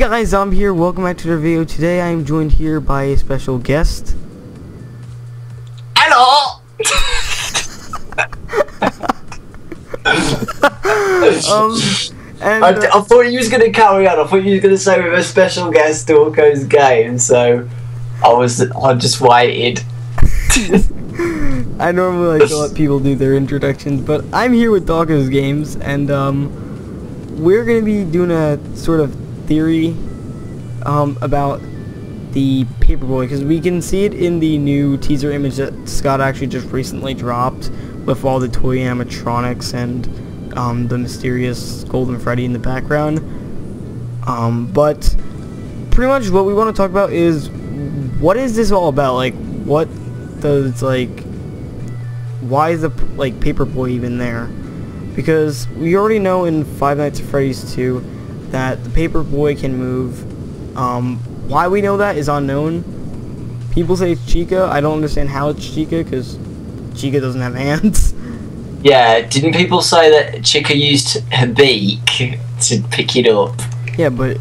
guys, I'm here. Welcome back to the video. Today I am joined here by a special guest. Hello! I thought you was going to carry on. I thought you was going to say with a special guest Dorko's game, so I just waited. I normally like to let people do their introductions, but I'm here with Dorko's Games, and we're going to be doing a sort of theory about the Paperboy, because we can see it in the new teaser image that Scott actually just recently dropped with all the toy animatronics and the mysterious Golden Freddy in the background. But pretty much what we want to talk about is, what is this all about? Like, what does, like, why is the Paperboy even there? Because we already know in Five Nights at Freddy's 2 that the Paperboy can move. Why we know that is unknown. People say it's Chica. I don't understand how it's Chica, because Chica doesn't have hands. Yeah, didn't people say that Chica used her beak to pick it up? Yeah, but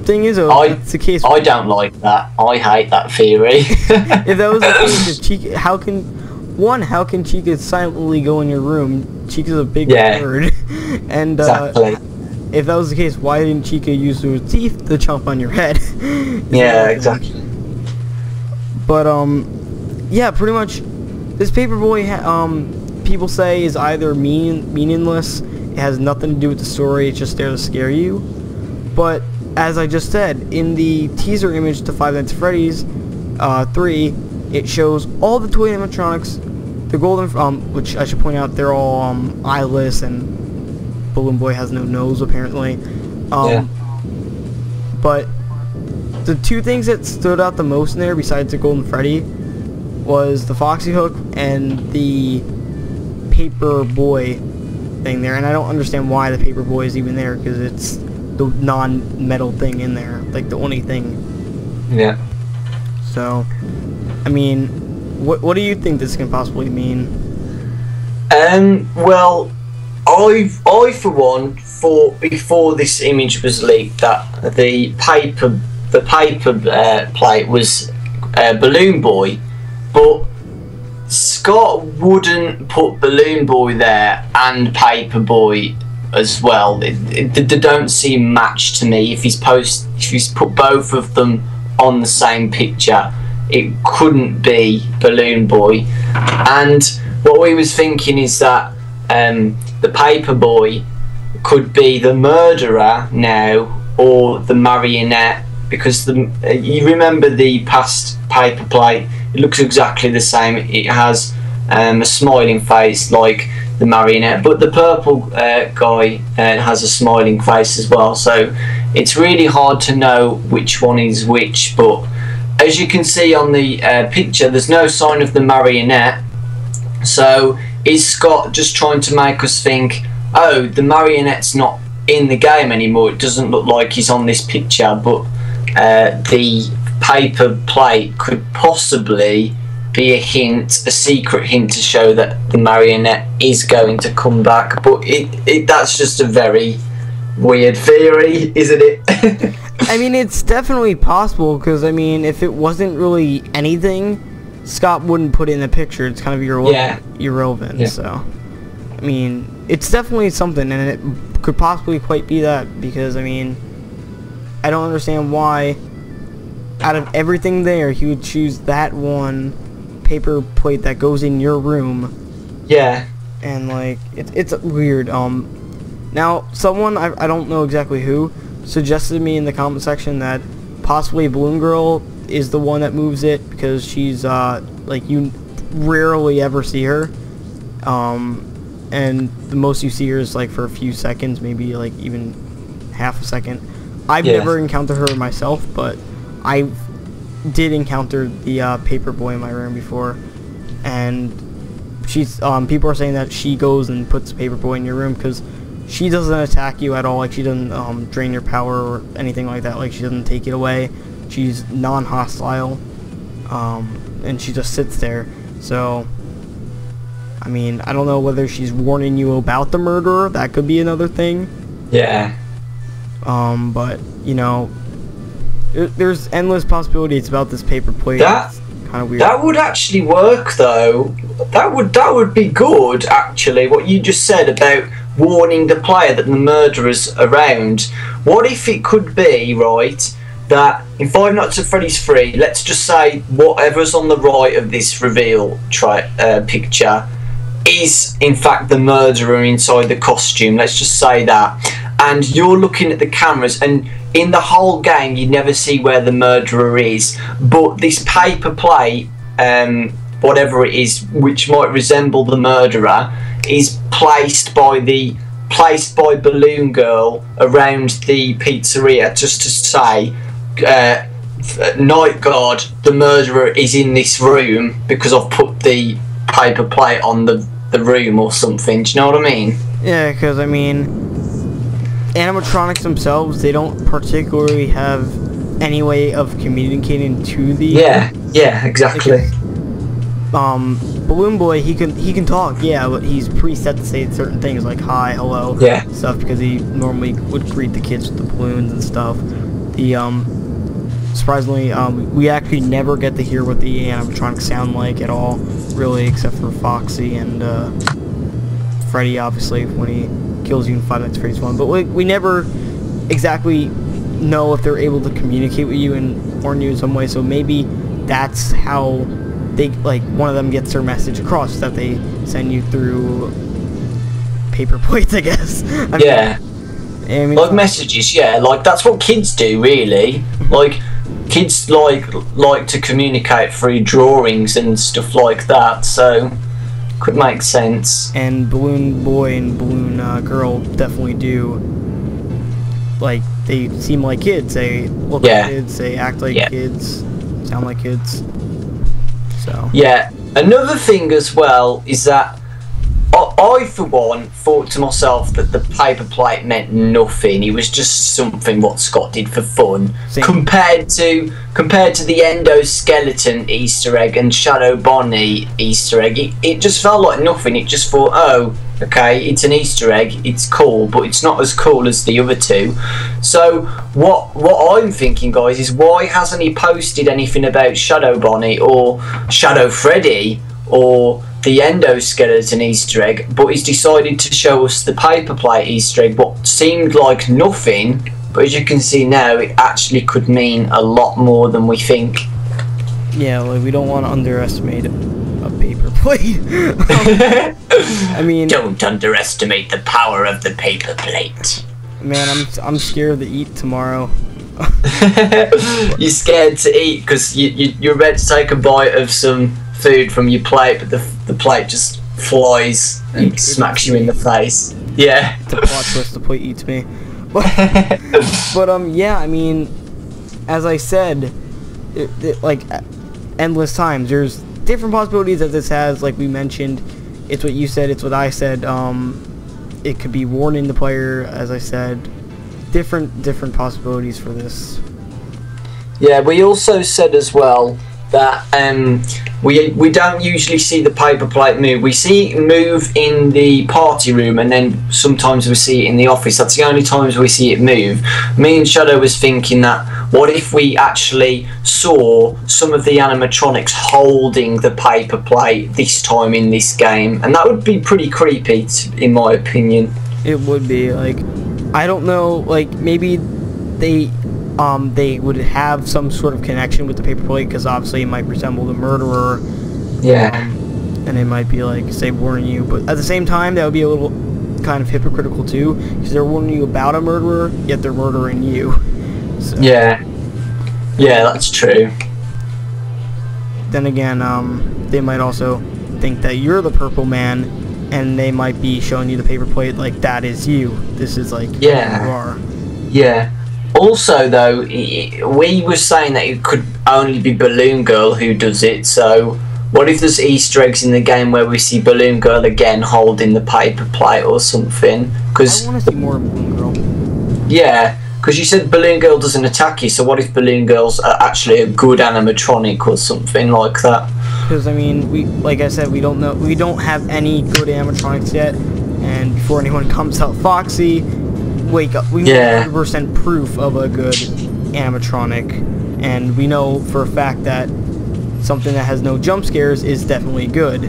thing is, it's the case. I don't like that. I hate that theory. If that was the case, if Chica, how can Chica silently go in your room? Chica's a big bird, and exactly. If that was the case, why didn't Chica use her teeth to chomp on your head? Yeah, exactly. But yeah, pretty much, this Paperboy, people say is either meaningless. It has nothing to do with the story. It's just there to scare you. But as I just said, in the teaser image to Five Nights at Freddy's 3, it shows all the toy animatronics. The golden, which I should point out, they're all eyeless, and Balloon Boy has no nose apparently. But the two things that stood out the most in there, besides the Golden Freddy, was the Foxy Hook and the Paperboy thing there. And I don't understand why the Paperboy is even there, because it's the non-metal thing in there, like the only thing. Yeah. So, I mean, what do you think this can possibly mean? Well, I for one thought before this image was leaked that the paper plate was Balloon Boy, but Scott wouldn't put Balloon Boy there and Paperboy as well. They don't seem matched to me. If he's put both of them on the same picture, it couldn't be Balloon Boy. And what we was thinking is that the Paperboy could be the murderer now, or the marionette, because you remember the past paper plate, it looks exactly the same. It has a smiling face like the marionette, but the purple guy has a smiling face as well, so it's really hard to know which one is which. But as you can see on the picture, there's no sign of the marionette. So is Scott just trying to make us think, oh, the marionette's not in the game anymore, it doesn't look like he's on this picture, but the paper plate could possibly be a hint, a secret hint to show that the marionette is going to come back. But that's just a very weird theory, isn't it? I mean, it's definitely possible, because, I mean, if it wasn't really anything, Scott wouldn't put it in the picture. It's kind of irrelevant. Yeah. So, I mean, it's definitely something, and it could possibly quite be that, because, I mean, I don't understand why, out of everything there, he would choose that one paper plate that goes in your room. Yeah. And, like, it's weird. Now, someone, I don't know exactly who, suggested to me in the comment section that possibly Balloon Girl is the one that moves it, because she's like, you rarely ever see her, and the most you see her is like for a few seconds, maybe like even half a second. I've never encountered her myself, but I did encounter the Paperboy in my room before, and she's people are saying that she goes and puts Paperboy in your room because she doesn't attack you at all. Like, she doesn't drain your power or anything like that. Like, she doesn't take it away. She's non-hostile, and she just sits there. So, I mean, I don't know whether she's warning you about the murderer. That could be another thing. Yeah. But, you know, There's endless possibilities about this paper plate. It's kind of weird. That would actually work, though. That would be good, actually. What you just said about warning the player that the murderer's around. What if it could be, right, that in Five Nights at Freddy's 3, let's just say whatever's on the right of this reveal picture is in fact the murderer inside the costume. Let's just say that. And you're looking at the cameras, and in the whole game you never see where the murderer is, but this paper plate, whatever it is, which might resemble the murderer, is placed by Balloon Girl around the pizzeria, just to say, Night Guard, the murderer is in this room because I've put the paper plate on the room or something. Do you know what I mean? Yeah, because I mean, animatronics themselves, they don't particularly have any way of communicating to the... Yeah, exactly. Balloon Boy, he can talk, yeah, but he's preset to say certain things like hi, hello, stuff, because he normally would greet the kids with the balloons and stuff. Surprisingly, we actually never get to hear what the animatronics sound like at all, really, except for Foxy and Freddy, obviously, when he kills you in Five Nights at Freddy's 1. But we never exactly know if they're able to communicate with you and warn you in some way, so maybe that's how they, like, one of them gets their message across, that they send you through paper plates, I guess. I mean, like messages, like that's what kids do, really. Like, kids like to communicate through drawings and stuff like that, so could make sense. And Balloon Boy and Balloon Girl definitely do, like, they seem like kids, they look like kids, they act like kids, sound like kids. So. Yeah, another thing as well is that I, for one, thought to myself that the paper plate meant nothing. It was just something what Scott did for fun. Compared to the endoskeleton Easter egg and Shadow Bonnie Easter egg, it just felt like nothing. It just thought, oh, okay, it's an Easter egg, it's cool, but it's not as cool as the other two. So what I'm thinking, guys, is why hasn't he posted anything about Shadow Bonnie or Shadow Freddy or the endoskeleton Easter egg, but he's decided to show us the paper plate Easter egg, what seemed like nothing, but as you can see now, it actually could mean a lot more than we think. Yeah, like, we don't want to underestimate a paper plate. I mean, don't underestimate the power of the paper plate. Man, I'm scared to eat tomorrow. You're scared to eat because you're about to take a bite of some food from your plate, but the plate just flies and smacks you in the face. Yeah. It's a plot twist, the plate eats me. But yeah, I mean, as I said, like, endless times, there's different possibilities that this has, like we mentioned. It's what you said, it's what I said. It could be warning the player, as I said. Different possibilities for this. Yeah, we also said as well that we don't usually see the paper plate move. We see it move in the party room, and then sometimes we see it in the office. That's the only times we see it move. Me and Shadow was thinking that, what if we actually saw some of the animatronics holding the paper plate this time in this game? And that would be pretty creepy, in my opinion. It would be, like, I don't know, like, maybe they would have some sort of connection with the paper plate, because obviously it might resemble the murderer. Yeah. And it might be, like, say, warning you, but at the same time, that would be a little kind of hypocritical too, because they're warning you about a murderer, yet they're murdering you. So. Yeah, that's true. Then again, they might also think that you're the Purple Man, and they might be showing you the paper plate like, that is you. This is, like, who you are. Yeah. Also, though, we were saying that it could only be Balloon Girl who does it, so what if there's Easter eggs in the game where we see Balloon Girl again holding the paper plate or something? Cause I want to see more Balloon Girl. Yeah, because you said Balloon Girl doesn't attack you, so what if Balloon Girl's actually a good animatronic or something like that? Because, I mean, like I said, we don't know, we don't have any good animatronics yet, and before anyone comes out Foxy, wake up, we need 100% proof of a good animatronic, and we know for a fact that something that has no jump scares is definitely good.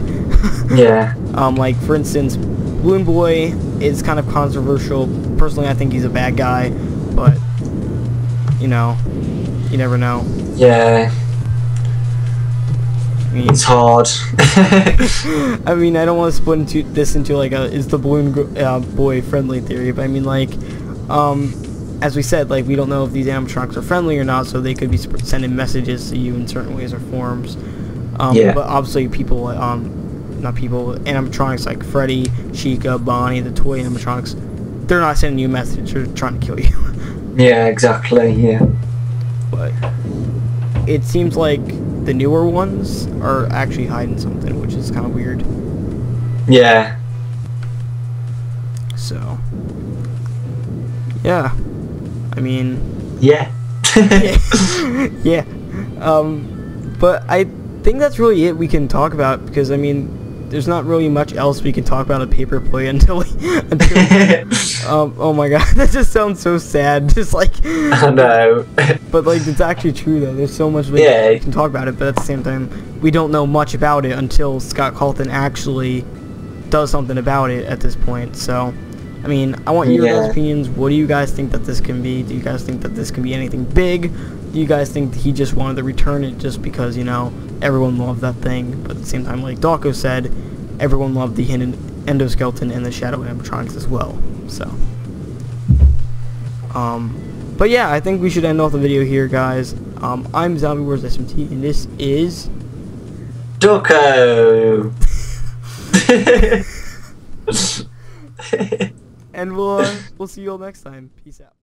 Yeah. Like for instance, Balloon Boy is kind of controversial. Personally, I think he's a bad guy, but you know, you never know. Yeah. I mean, It's hard. I mean, I don't want to split this into like a is the Balloon Boy friendly theory, but I mean like, as we said, like we don't know if these animatronics are friendly or not, so they could be sending messages to you in certain ways or forms. Yeah. But obviously, people, not people, animatronics like Freddy, Chica, Bonnie, the toy animatronics, they're not sending you a message; they're trying to kill you. Yeah, exactly. Yeah. But it seems like the newer ones are actually hiding something, which is kind of weird. Yeah. So, yeah, I mean, Yeah. yeah. But I think that's really it we can talk about, because I mean, there's not really much else we can talk about a Paper Play until oh my god, that just sounds so sad. Just like I know. But like it's actually true though. There's so much we can talk about it, but at the same time, we don't know much about it until Scott Calton actually does something about it at this point. So, I mean, I want your guys' opinions. What do you guys think that this can be? Do you guys think that this can be anything big? Do you guys think that he just wanted to return it just because, you know, everyone loved that thing? But at the same time, like Dawko said, everyone loved the hidden endoskeleton and the shadow animatronics as well. So, but yeah, I think we should end off the video here, guys. I'm Zombie Wars SMT, and this is Dawko. and we'll see you all next time. Peace out.